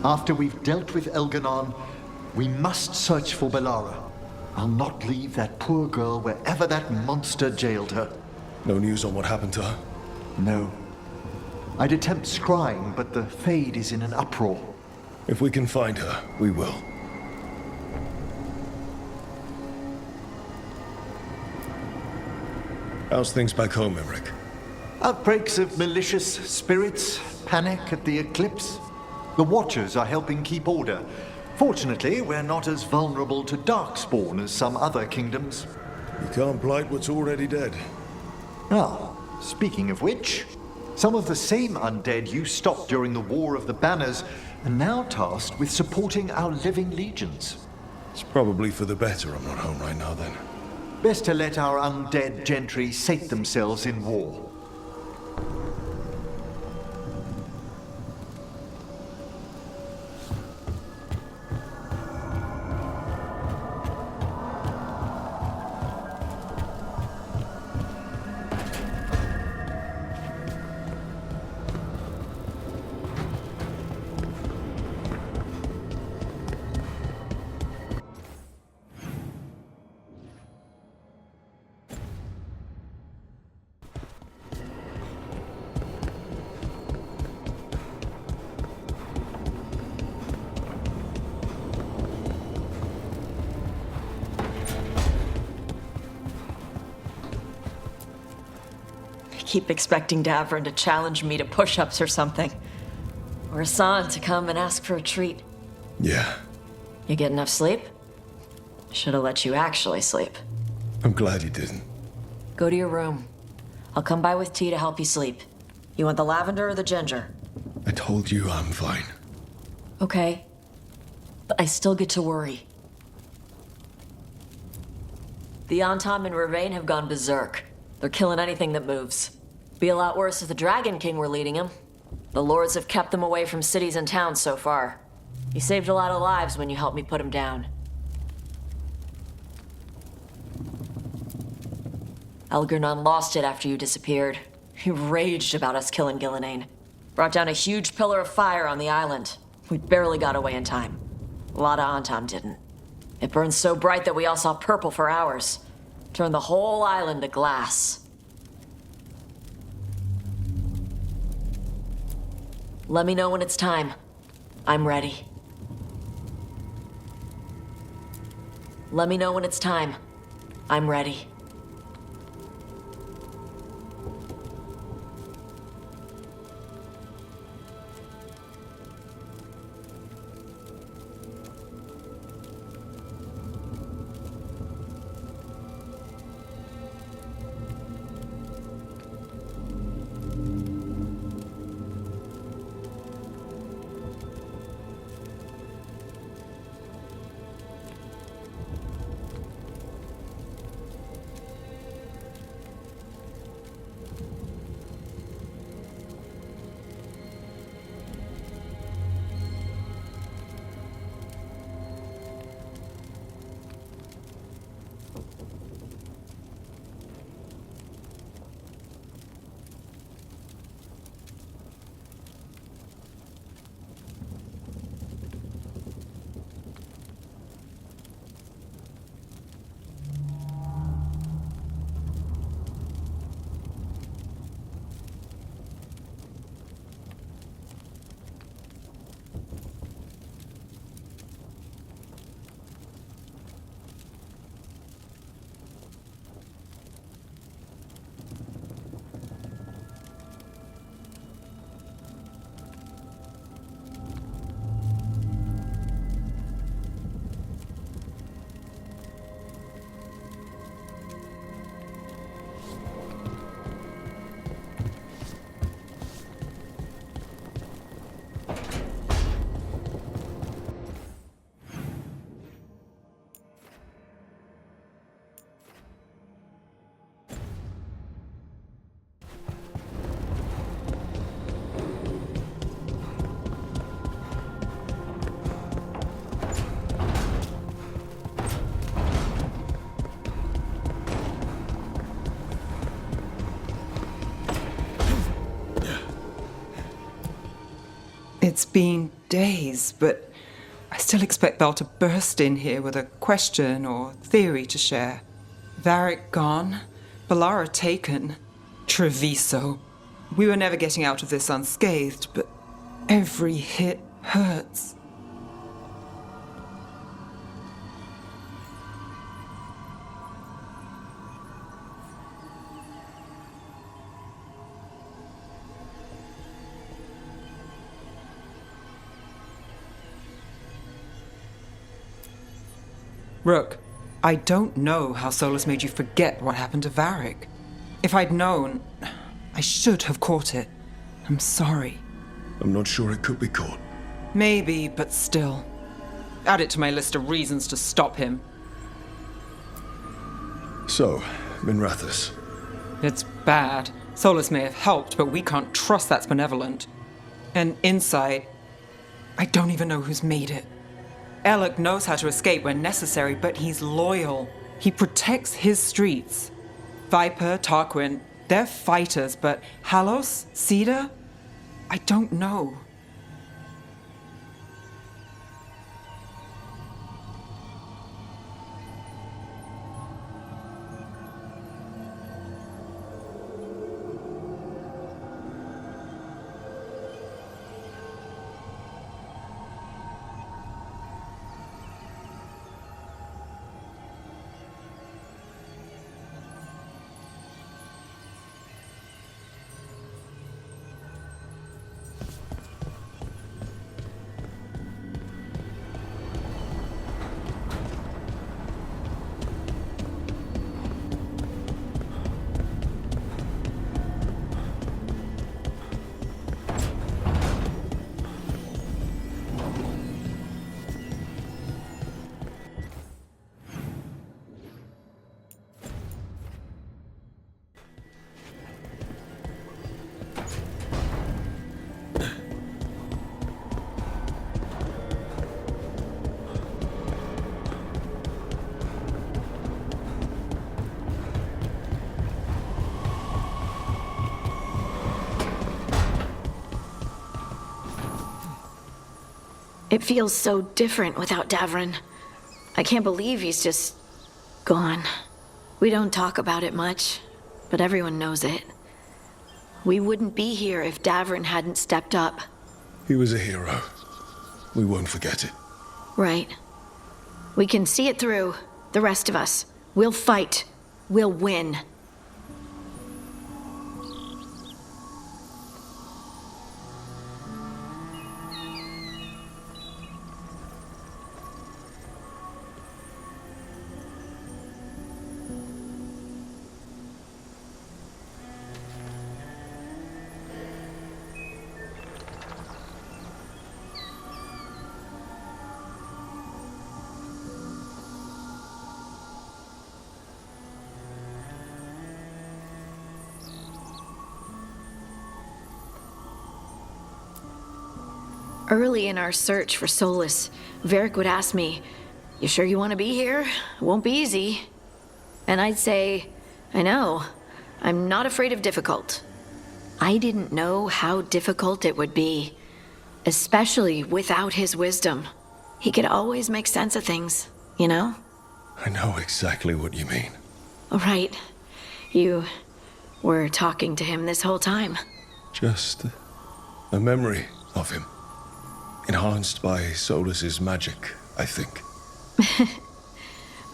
After we've dealt with Elganon, we must search for Bellara. I'll not leave that poor girl wherever that monster jailed her. No news on what happened to her? No. I'd attempt scrying, but the Fade is in an uproar. If we can find her, we will. How's things back home, Emmerich? Outbreaks of malicious spirits, panic at the eclipse. The Watchers are helping keep order. Fortunately, we're not as vulnerable to Darkspawn as some other kingdoms. You can't blight what's already dead. Ah, speaking of which, some of the same undead you stopped during the War of the Banners are now tasked with supporting our living legions. It's probably for the better I'm not home right now, then. Best to let our undead gentry sate themselves in war. Keep expecting Davrin to challenge me to push-ups or something. Or Hassan to come and ask for a treat. Yeah. You get enough sleep? Should've let you actually sleep. I'm glad you didn't. Go to your room. I'll come by with tea to help you sleep. You want the lavender or the ginger? I told you I'm fine. Okay. But I still get to worry. The Antam and Ravain have gone berserk. They're killing anything that moves. Be a lot worse if the Dragon King were leading them. The lords have kept them away from cities and towns so far. You saved a lot of lives when you helped me put him down. Elgarnon lost it after you disappeared. He raged about us killing Gillenane. Brought down a huge pillar of fire on the island. We barely got away in time. A lot of Antam didn't. It burned so bright that we all saw purple for hours. Turned the whole island to glass. Let me know when it's time. I'm ready. Let me know when it's time. I'm ready. It's been days, but I still expect Val to burst in here with a question or theory to share. Varric gone, Balara taken, Treviso. We were never getting out of this unscathed, but every hit hurts. Rook, I don't know how Solus made you forget what happened to Varric. If I'd known, I should have caught it. I'm sorry. I'm not sure it could be caught. Maybe, but still. Add it to my list of reasons to stop him. So, Minrathous. It's bad. Solus may have helped, but we can't trust that's benevolent. And inside, I don't even know who's made it. Alec knows how to escape when necessary, but he's loyal. He protects his streets. Viper, Tarquin, they're fighters, but Halos, Cedar? I don't know. It feels so different without Davrin. I can't believe he's just gone. We don't talk about it much, but everyone knows it. We wouldn't be here if Davrin hadn't stepped up. He was a hero. We won't forget it. Right. We can see it through, the rest of us. We'll fight. We'll win. Early in our search for Solus, Varric would ask me, "You sure you want to be here? It won't be easy." And I'd say, "I know. I'm not afraid of difficult." I didn't know how difficult it would be, especially without his wisdom. He could always make sense of things, you know? I know exactly what you mean. Right. You were talking to him this whole time. Just a memory of him. Enhanced by Solus's magic, I think.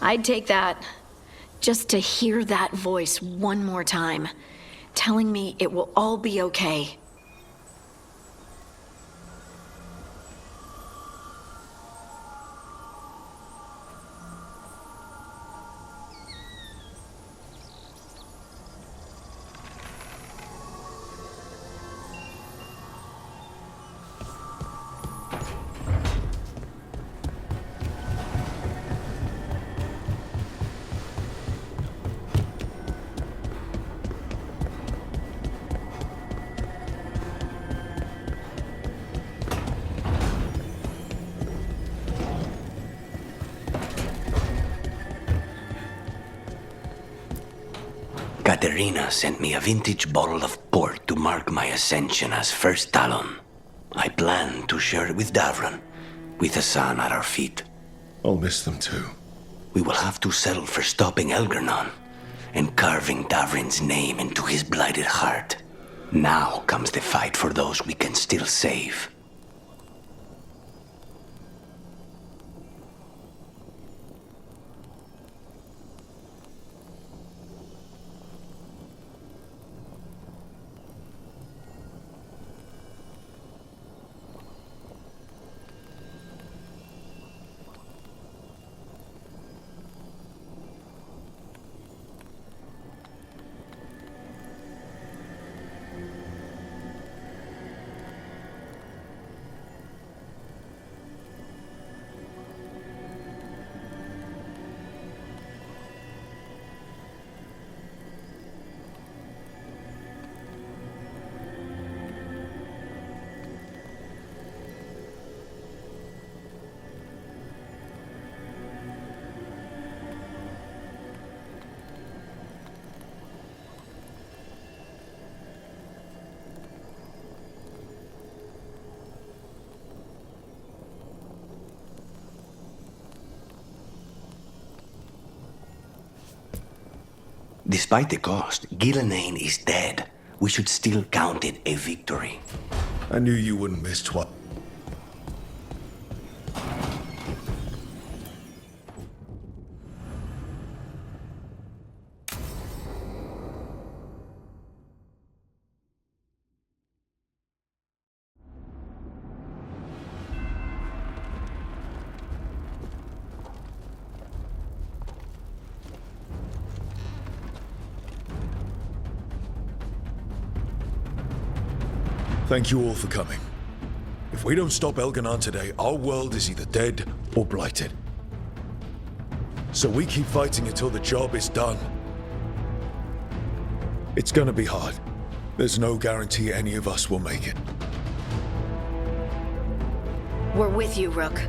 I'd take that. Just to hear that voice one more time, telling me it will all be okay. Katerina sent me a vintage bottle of port to mark my ascension as First Talon. I plan to share it with Davron, with the sun at our feet. I'll miss them too. We will have to settle for stopping Elgarnon and carving Davrin's name into his blighted heart. Now comes the fight for those we can still save. Despite the cost, Gillenane is dead. We should still count it a victory. I knew you wouldn't miss twice. Thank you all for coming. If we don't stop Elgarnon today, our world is either dead or blighted. So we keep fighting until the job is done. It's gonna be hard. There's no guarantee any of us will make it. We're with you, Rook.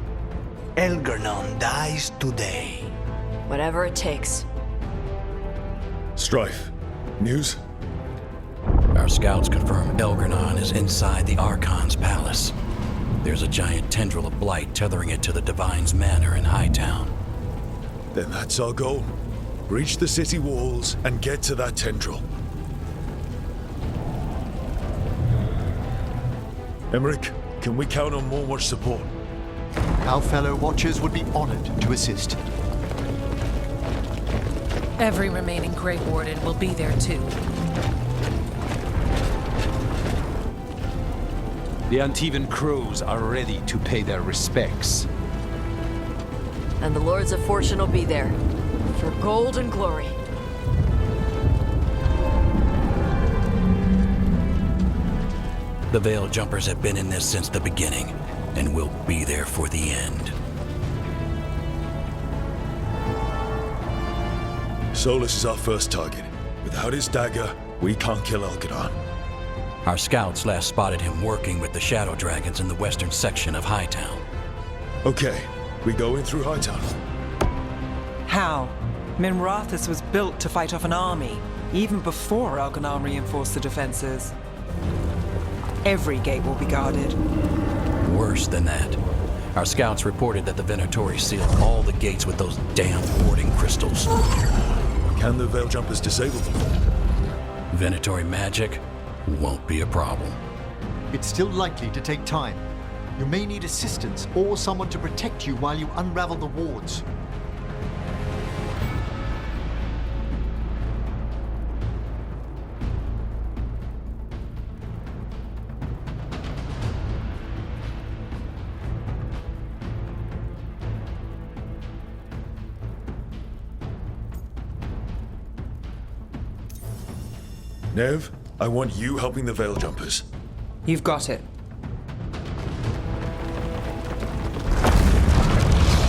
Elgarnon dies today. Whatever it takes. Strife, news? Our scouts confirm Elgarnon is inside the Archon's palace. There's a giant tendril of blight tethering it to the Divine's manor in Hightown. Then that's our goal. Breach the city walls and get to that tendril. Emmerich, can we count on more support? Our fellow Watchers would be honored to assist. Every remaining Grey Warden will be there too. The Antivan crows are ready to pay their respects. And the Lords of Fortune will be there. For gold and glory. The Veil Jumpers have been in this since the beginning, and will be there for the end. Solus is our first target. Without his dagger, we can't kill Elgarnon. Our scouts last spotted him working with the Shadow Dragons in the western section of Hightown. Okay, we go in through Hightown. How? Minrathous was built to fight off an army, even before Elgarnon reinforced the defenses. Every gate will be guarded. Worse than that. Our scouts reported that the Venatori sealed all the gates with those damn warding crystals. Can the Veil Jumpers disable them? Venatori magic won't be a problem. It's still likely to take time. You may need assistance or someone to protect you while you unravel the wards. Nev, I want you helping the Veil Jumpers. You've got it.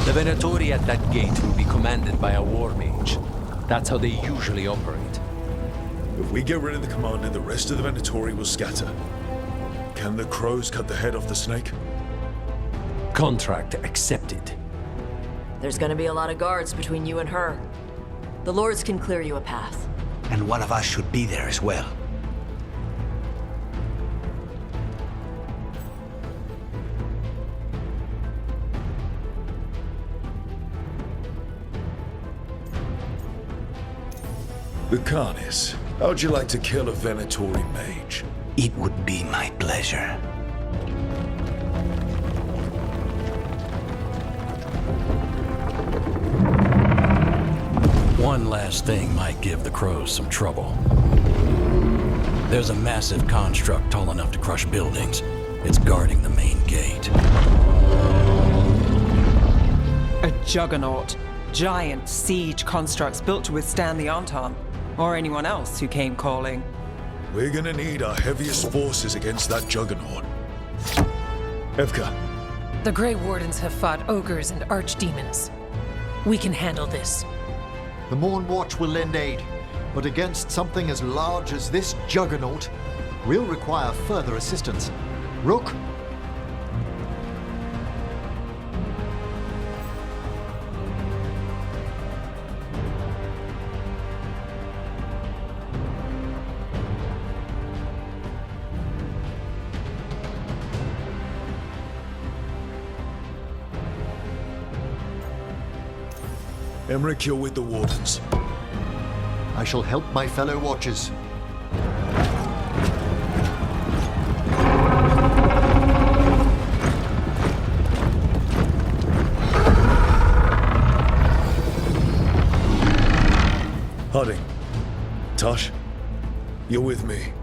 The Venatori at that gate will be commanded by a war mage. That's how they usually operate. If we get rid of the commander, the rest of the Venatori will scatter. Can the crows cut the head off the snake? Contract accepted. There's gonna be a lot of guards between you and her. The Lords can clear you a path. And one of us should be there as well. Lucanus, how'd you like to kill a Venatori mage? It would be my pleasure. One last thing might give the crows some trouble. There's a massive construct tall enough to crush buildings. It's guarding the main gate. A juggernaut. Giant siege constructs built to withstand the Entente, or anyone else who came calling. We're gonna need our heaviest forces against that juggernaut. Evka, The Grey Wardens have fought ogres and archdemons. We can handle this. The Morn Watch will lend aid, but against something as large as this juggernaut, we'll require further assistance. Rook? Emmerich, you're with the Wardens. I shall help my fellow Watchers. Harding, Tosh, you're with me.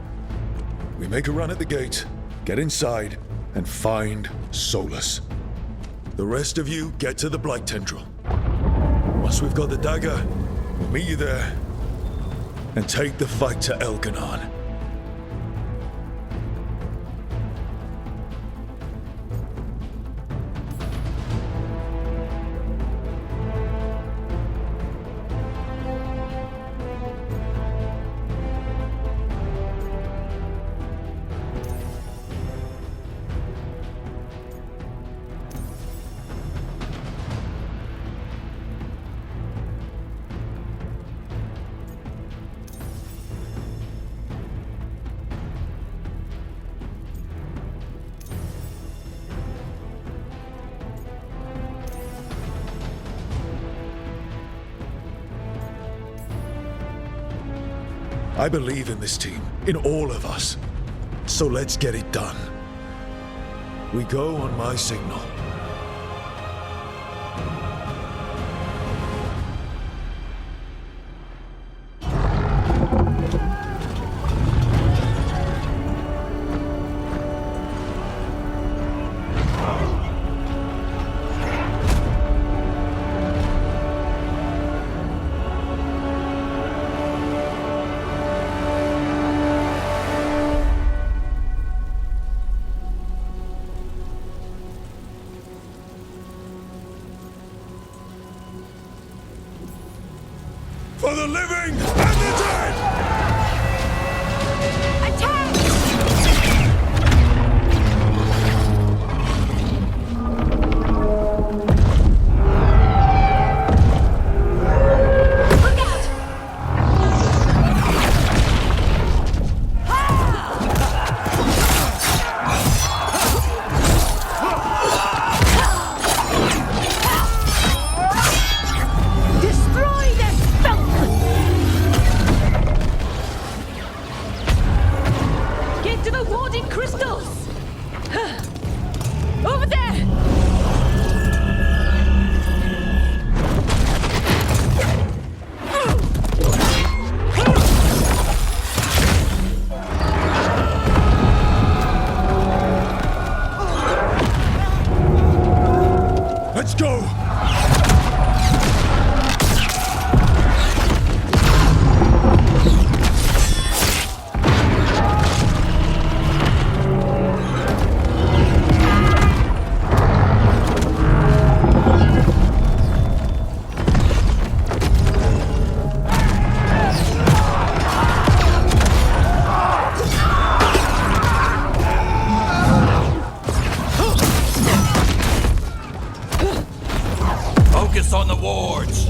We make a run at the gate, get inside, and find Solus. The rest of you get to the Blight Tendril. Once we've got the dagger, we'll meet you there and take the fight to Elganon. I believe in this team, in all of us. So let's get it done. We go on my signal. For the living and the dead! Let's go! Focus on the wards!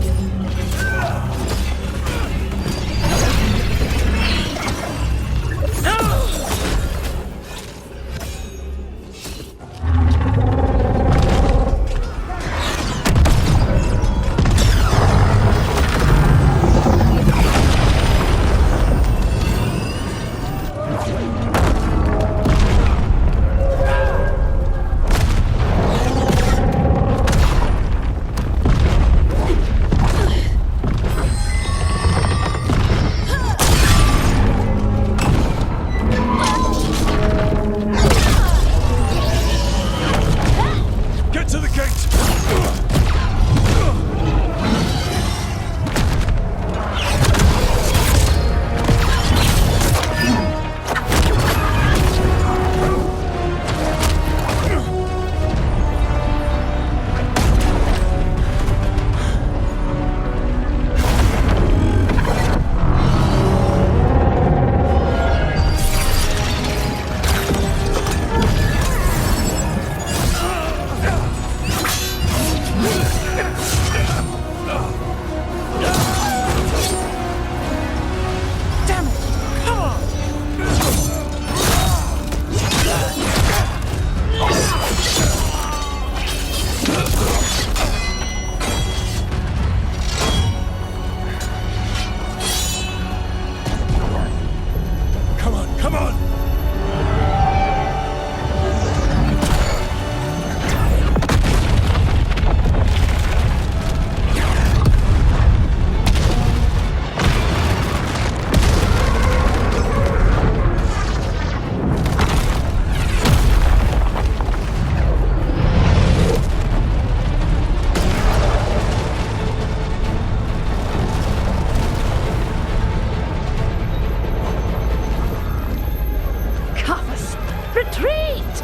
Wait!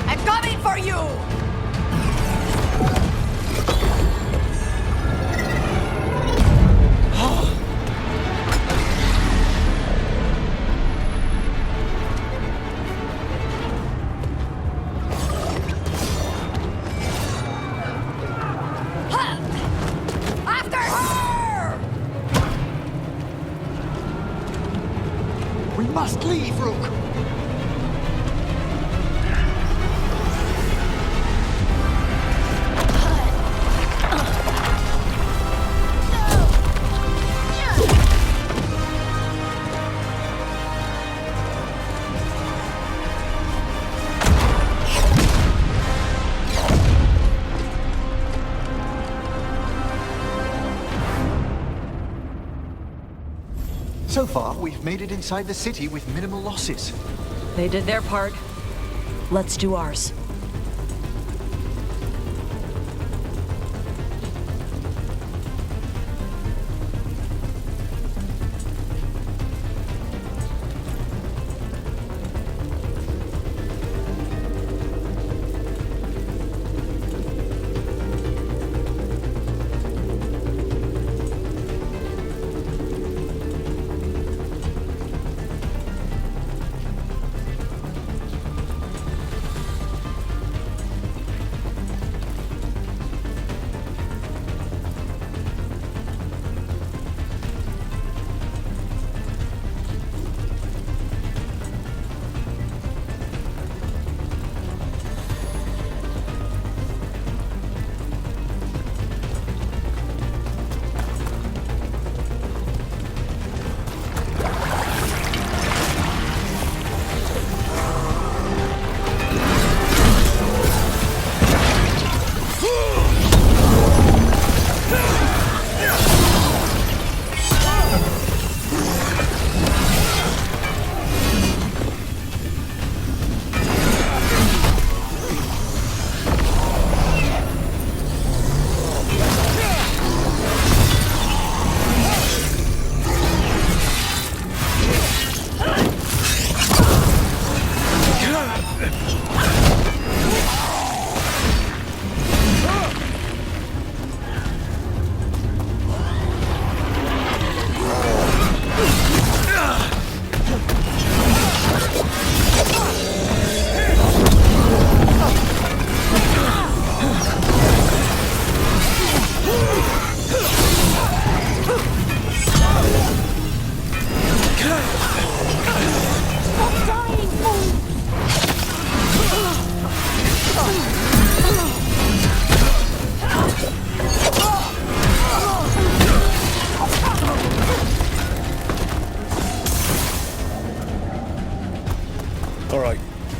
I'm coming for you! After her! We must leave, Rook. So far, we've made it inside the city with minimal losses. They did their part. Let's do ours. All right,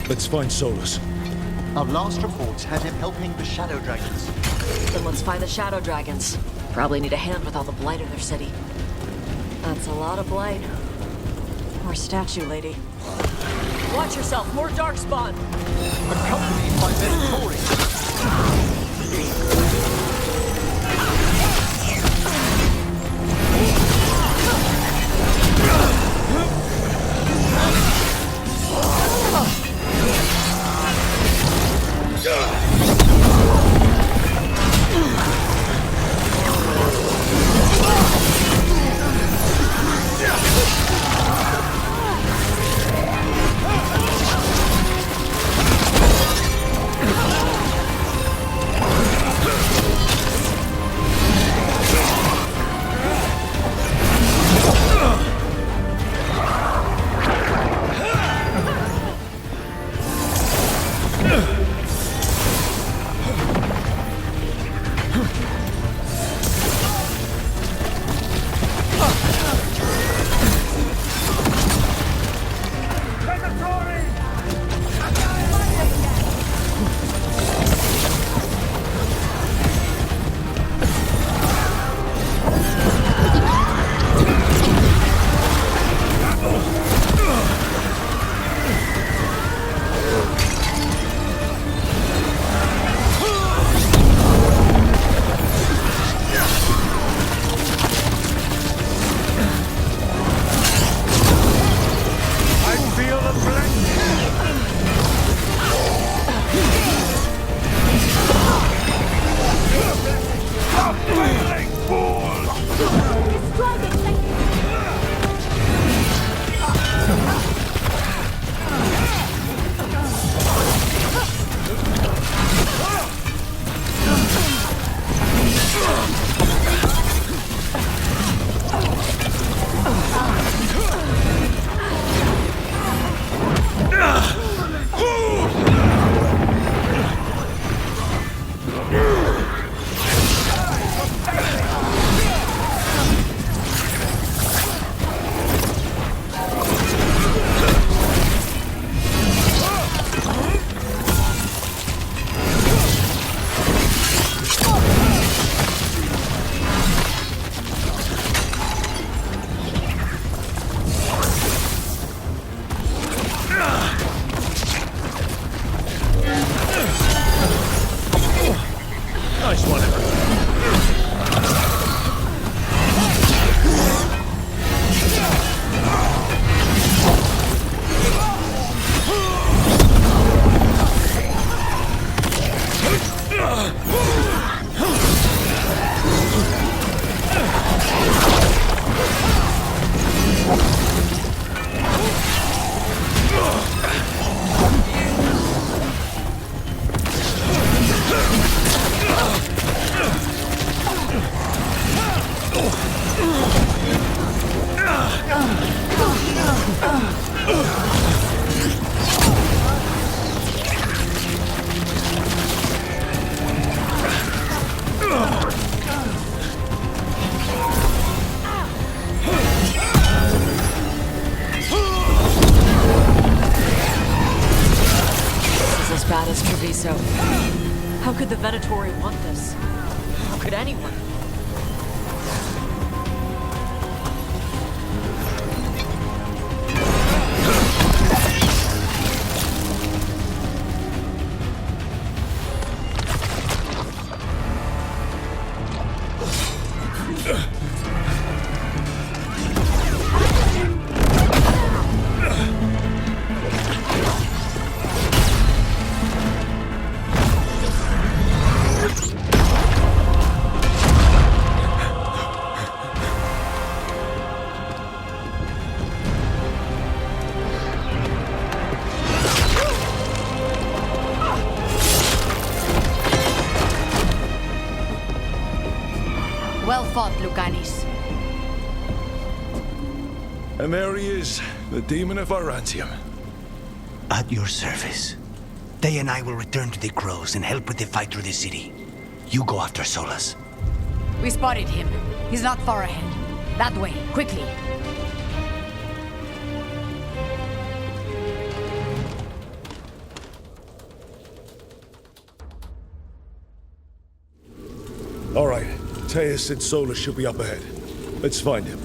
let's find Solus. Our last reports had him helping the Shadow Dragons. Then let's find the Shadow Dragons. Probably need a hand with all the blight in their city. That's a lot of blight. More statue, lady. Watch yourself, more darkspawn! Accompanied by Veilguard. As bad as Treviso. How could the Venatori want this? How could anyone? Well fought, Lucanis. And there he is, the demon of Arantium. At your service. They and I will return to the Crows and help with the fight through the city. You go after Solus. We spotted him. He's not far ahead. That way, quickly. All right, Teus said Solus should be up ahead. Let's find him.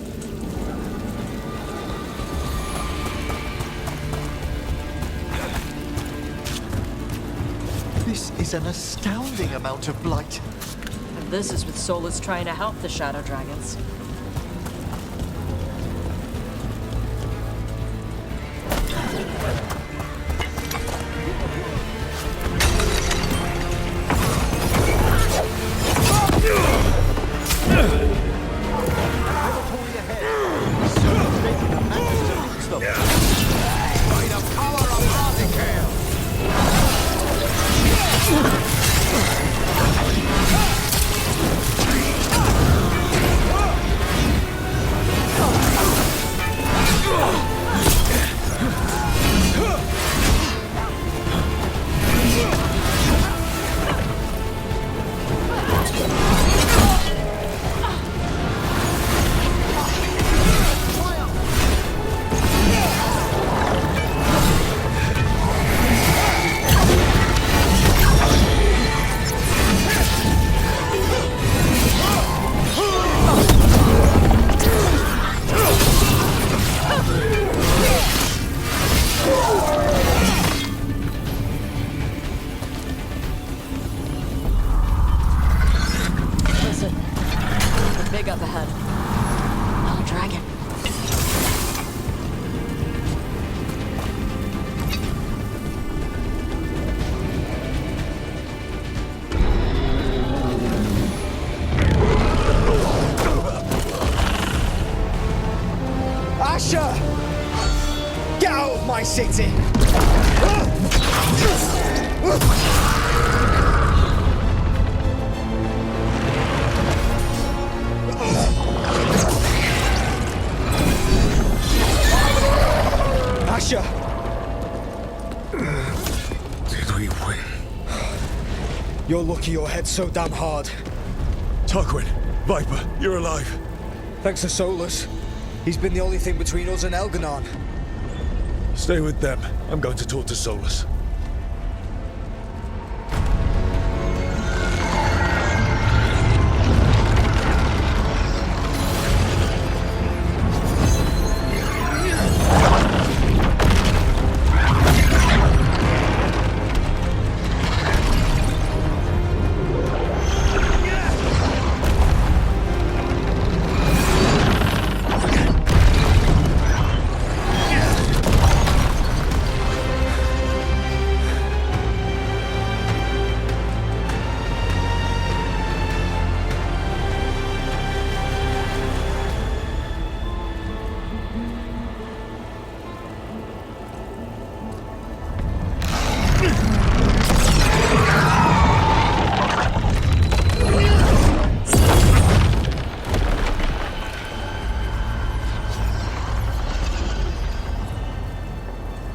This is an astounding amount of blight. And this is with Solus trying to help the Shadow Dragons. Up ahead. Another dragon. Asher! Get out of my city! Asher! Did we win? You're lucky your head's so damn hard. Tarquin, Viper, you're alive. Thanks to Solus. He's been the only thing between us and Elganon. Stay with them. I'm going to talk to Solus.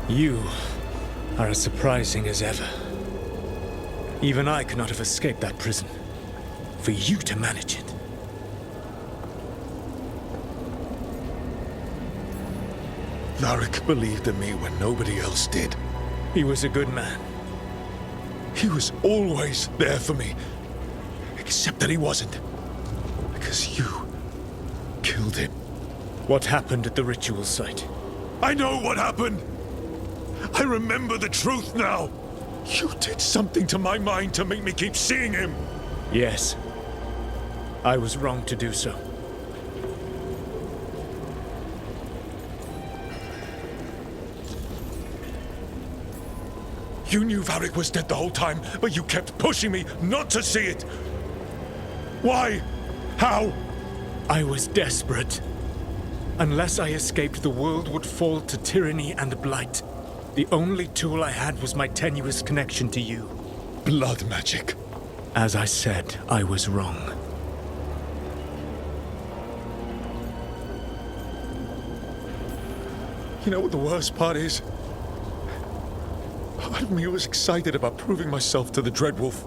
You are as surprising as ever. Even I could not have escaped that prison. For you to manage it. Varric believed in me when nobody else did. He was a good man. He was always there for me. Except that he wasn't. Because you killed him. What happened at the ritual site? I know what happened! I remember the truth now! You did something to my mind to make me keep seeing him! Yes. I was wrong to do so. You knew Varric was dead the whole time, but you kept pushing me not to see it! Why? How? I was desperate. Unless I escaped, the world would fall to tyranny and blight. The only tool I had was my tenuous connection to you. Blood magic. As I said, I was wrong. You know what the worst part is? Part of me was excited about proving myself to the Dreadwolf.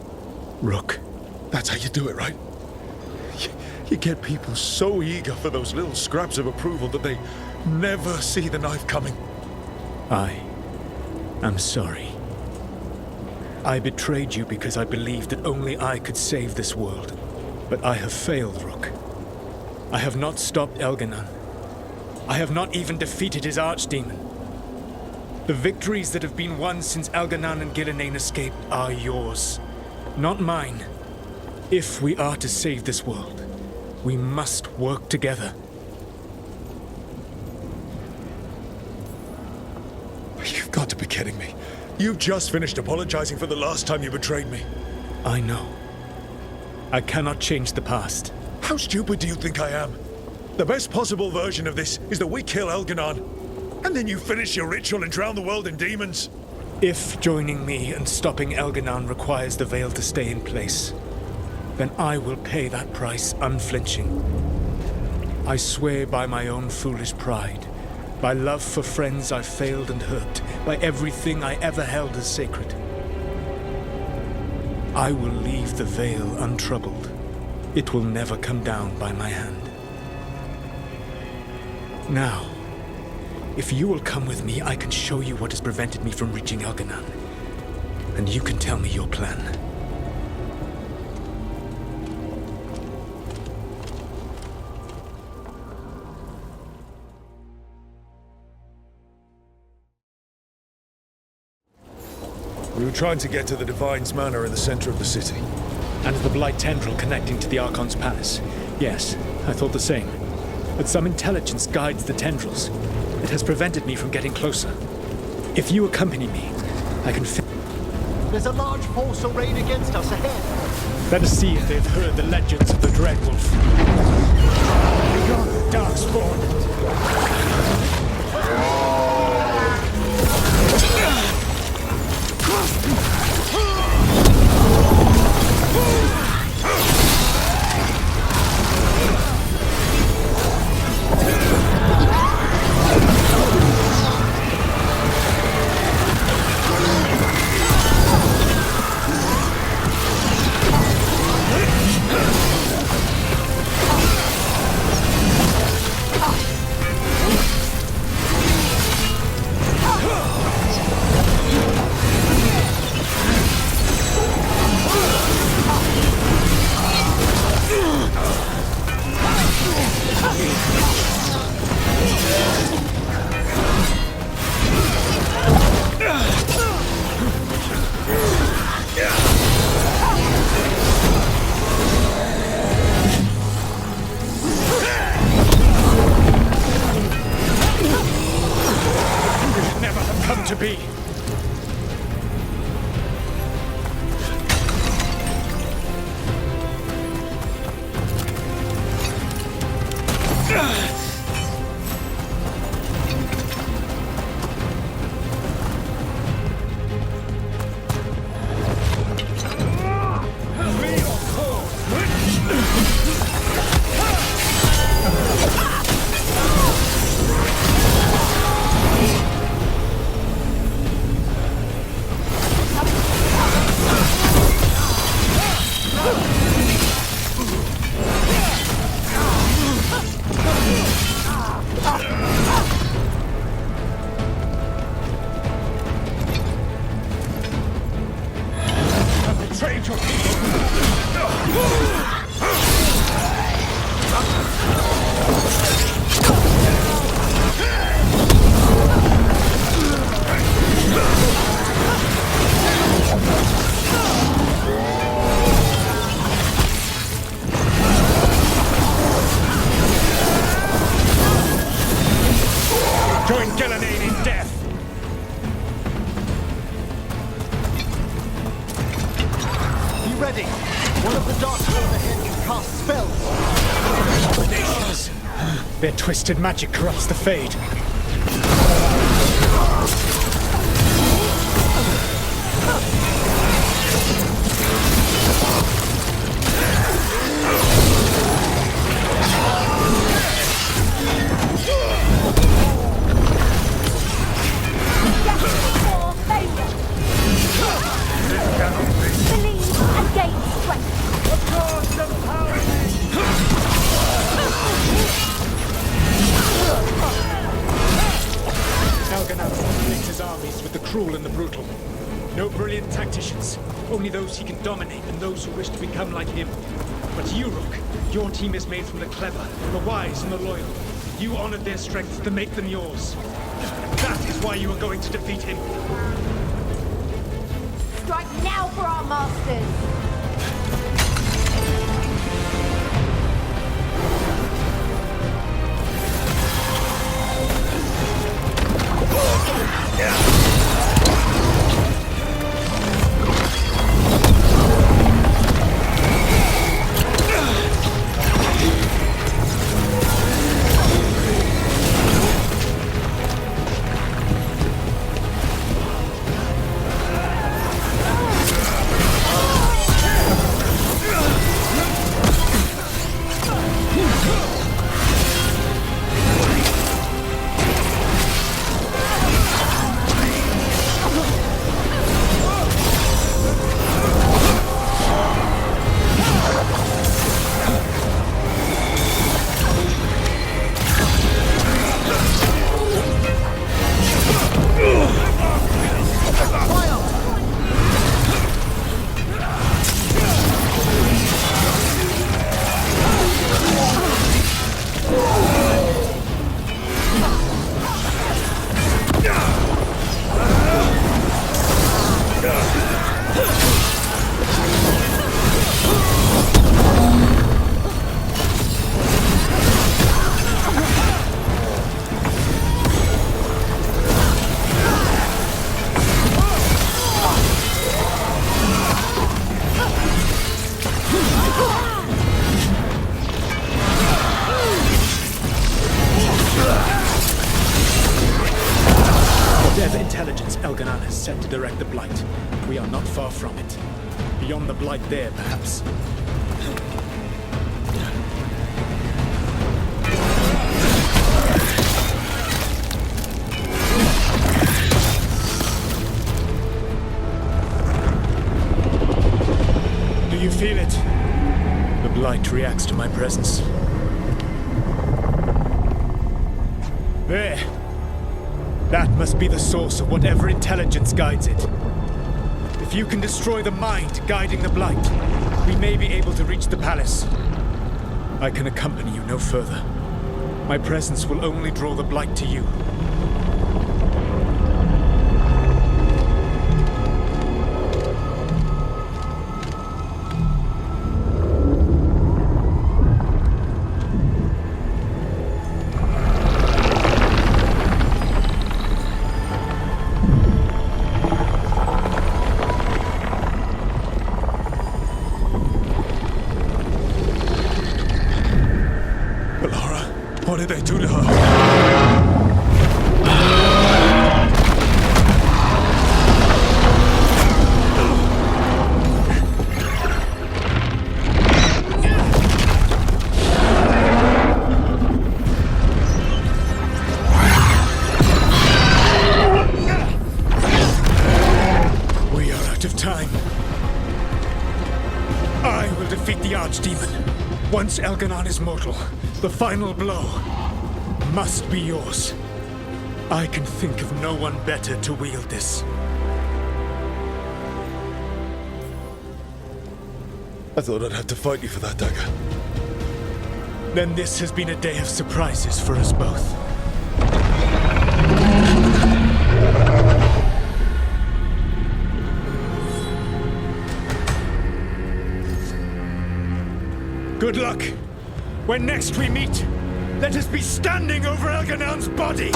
Rook. That's how you do it, right? You get people so eager for those little scraps of approval that they never see the knife coming. I'm sorry. I betrayed you because I believed that only I could save this world. But I have failed, Rook. I have not stopped Elganon. I have not even defeated his archdemon. The victories that have been won since Elganon and Gillenane escaped are yours, not mine. If we are to save this world, we must work together. You've got to be kidding me. You've just finished apologizing for the last time you betrayed me. I know. I cannot change the past. How stupid do you think I am? The best possible version of this is that we kill Elganon, and then you finish your ritual and drown the world in demons. If joining me and stopping Elganon requires the veil to stay in place, then I will pay that price unflinching. I swear by my own foolish pride, by love for friends I failed and hurt, by everything I ever held as sacred. I will leave the veil untroubled. It will never come down by my hand. Now, if you will come with me, I can show you what has prevented me from reaching Elganon. And you can tell me your plan. We were trying to get to the Divine's Manor in the center of the city. And the Blight tendril connecting to the Archon's palace. Yes, I thought the same. But some intelligence guides the tendrils. It has prevented me from getting closer. If you accompany me, I can There's a large force arrayed against us ahead. Let us see if they've heard the legends of the Dreadwolf. Begone, Darkspawn! To be. Their twisted magic corrupts the Fade. And the brutal. No brilliant tacticians, only those he can dominate and those who wish to become like him. But you, Rook, your team is made from the clever, the wise, and the loyal. You honored their strength to make them yours. That is why you are going to defeat him. Strike now for our masters! Set to direct the Blight. We are not far from it. Beyond the Blight there, perhaps. Do you feel it? The Blight reacts to my presence. There! That must be the source of whatever intelligence guides it. If you can destroy the mind guiding the Blight, we may be able to reach the palace. I can accompany you no further. My presence will only draw the Blight to you. What did they do to her? We are out of time. I will defeat the Archdemon. Once Elganon is mortal, the final blow must be yours. I can think of no one better to wield this. I thought I'd have to fight you for that dagger. Then this has been a day of surprises for us both. Good luck. When next we meet, let us be standing over Elganon's body!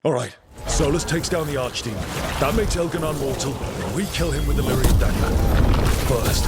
All right. Solus takes down the Archdemon. That makes Elganon mortal, and we kill him with the Lyrian dagger. First.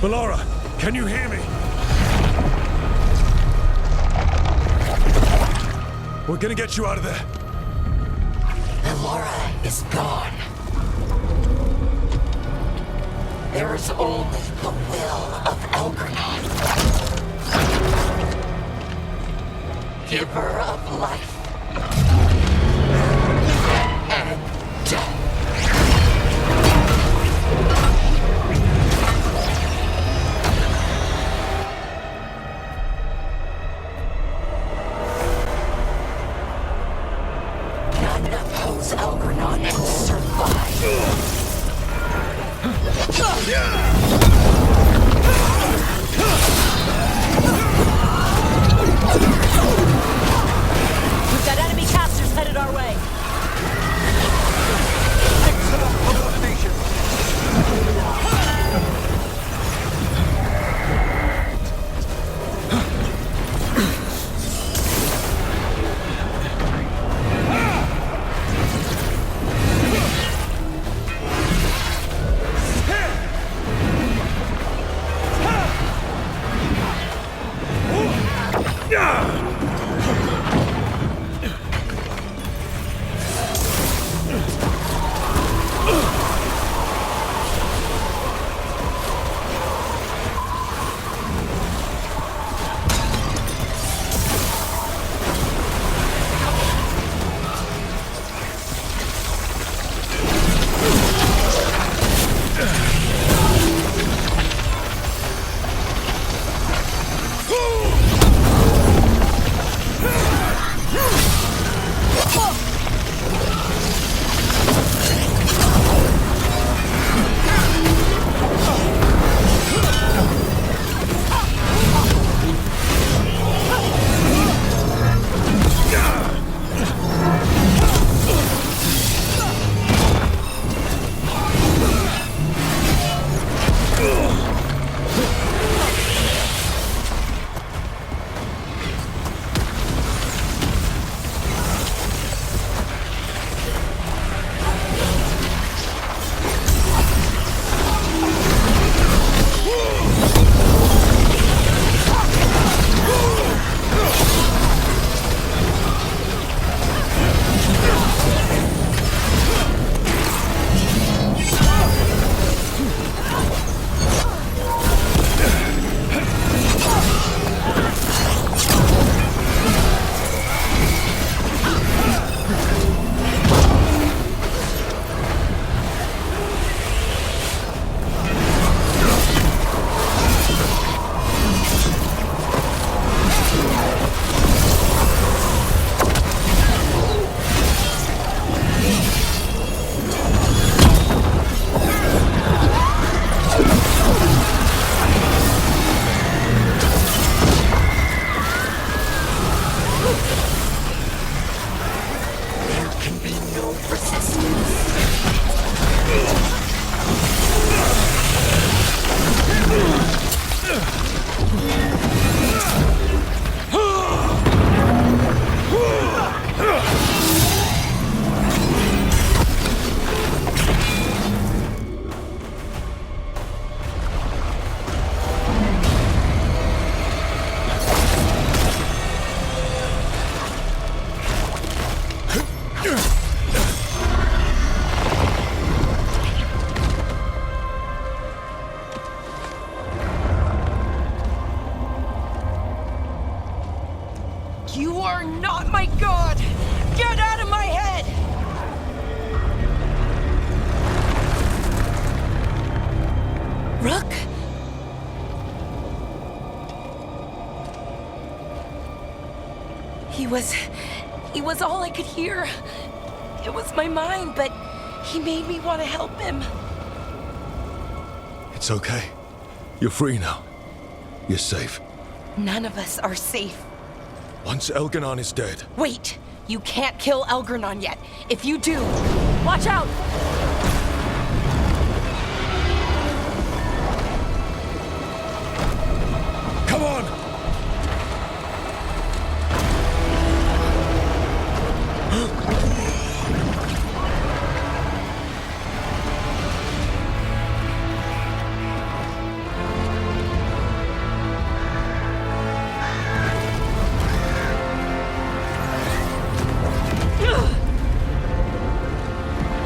Bellara, can you hear me? We're gonna get you out of there. Bellara is gone. There is only the will of Elgranon. Giver of life and death. Elgranon and survive. We've got enemy casters headed our way. Excellent station. You are not my god! Get out of my head! Rook? He was all I could hear. It was my mind, but he made me want to help him. It's okay. You're free now. You're safe. None of us are safe. Once Elganon is dead... Wait! You can't kill Elgranon yet. If you do, watch out! Come on!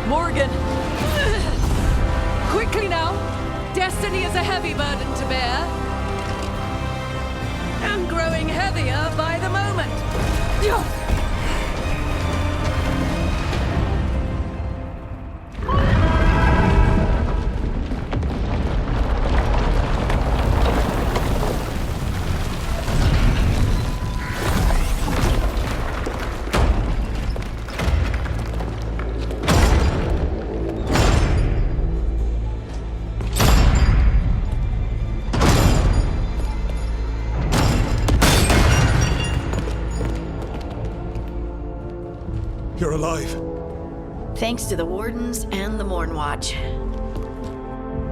Morgan! Quickly now! Destiny is a heavy burden to bear. And growing heavier by the moment. You're alive. Thanks to the Wardens and the Mornwatch.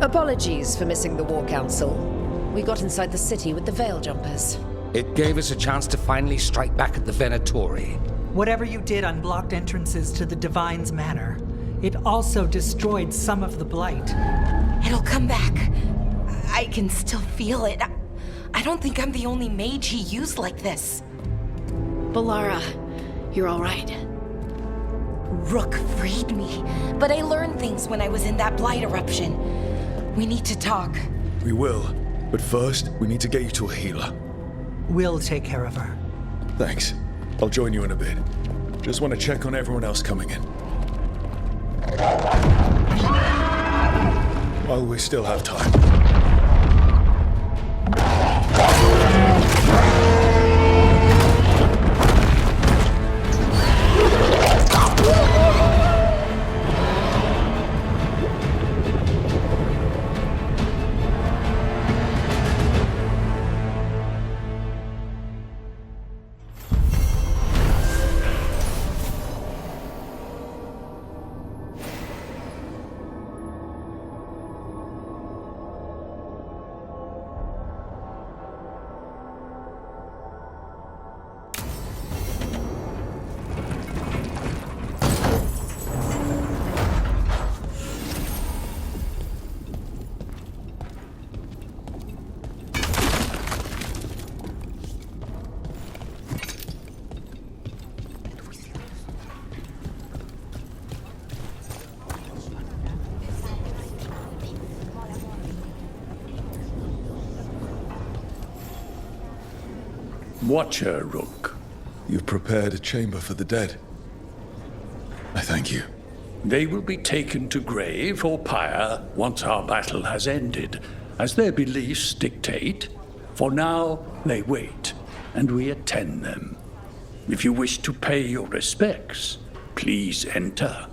Apologies for missing the War Council. We got inside the city with the Veil Jumpers. It gave us a chance to finally strike back at the Venatori. Whatever you did unblocked entrances to the Divine's Manor. It also destroyed some of the Blight. It'll come back. I can still feel it. I don't think I'm the only mage he used like this. Balara, you're all right. Rook freed me, but I learned things when I was in that Blight eruption. We need to talk. We will. But first, we need to get you to a healer. We'll take care of her. Thanks. I'll join you in a bit. Just want to check on everyone else coming in. While we still have time. Watcher, Rook. You've prepared a chamber for the dead. I thank you. They will be taken to grave or pyre once our battle has ended, as their beliefs dictate. For now, they wait, and we attend them. If you wish to pay your respects, please enter.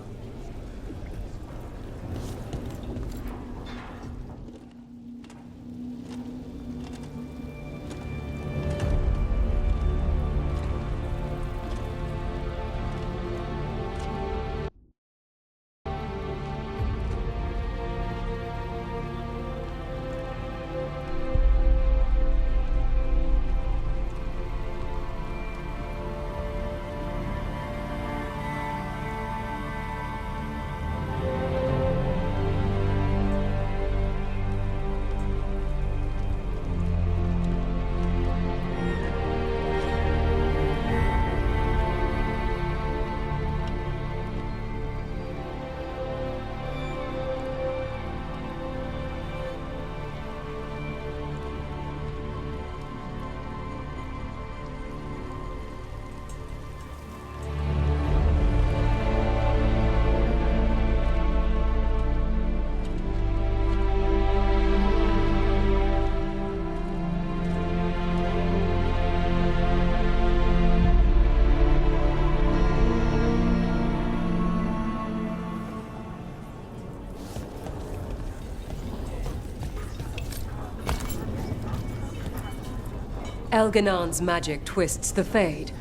Elganon's magic twists the Fade.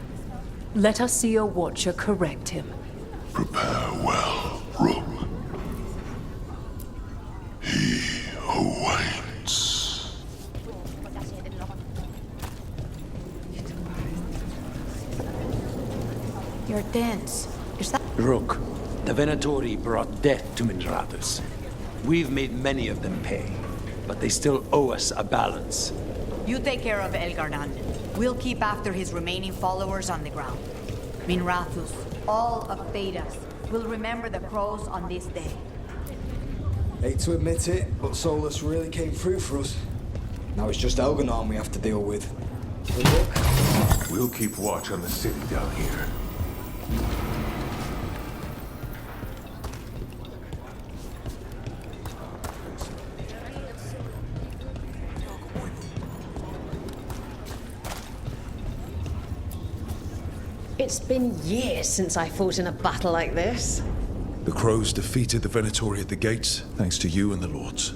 Let us see your watcher correct him. Prepare well, Rook. He awaits. You're dense. Is that... Rook, the Venatori brought death to Minrathous. We've made many of them pay, but they still owe us a balance. You take care of Elgarnan. We'll keep after his remaining followers on the ground. Minrathous, all of Thedas, will remember the crows on this day. Hate to admit it, but Solus really came through for us. Now it's just Elganon we have to deal with. Good luck. We'll keep watch on the city down here. It's been years since I fought in a battle like this. The crows defeated the Venatori at the gates, thanks to you and the lords.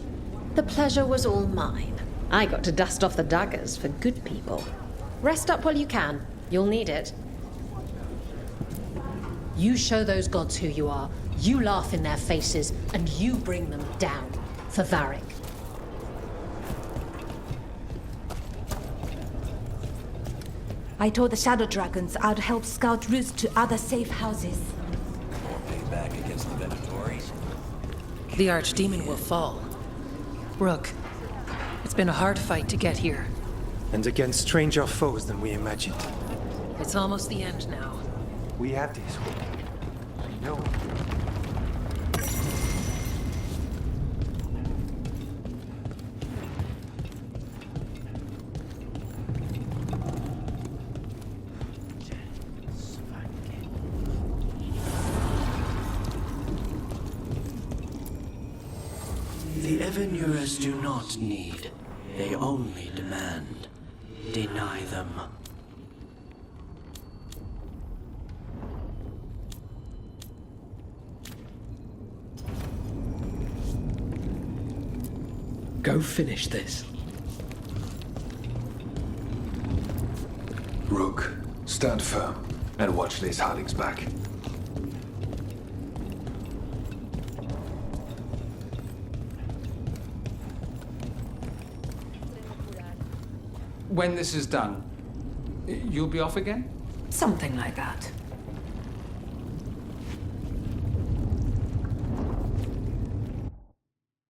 The pleasure was all mine. I got to dust off the daggers for good people. Rest up while you can. You'll need it. You show those gods who you are. You laugh in their faces, and you bring them down for Varric. I told the Shadow Dragons I'd help scout routes to other safe houses. Payback against the Venatoris. The Archdemon will fall. Rook, it's been a hard fight to get here. And against stranger foes than we imagined. It's almost the end now. We have this hope. I know. The Evanurers do not need. They only demand. Deny them. Go finish this. Rook, stand firm and watch these Harlings back. When this is done, you'll be off again? Something like that.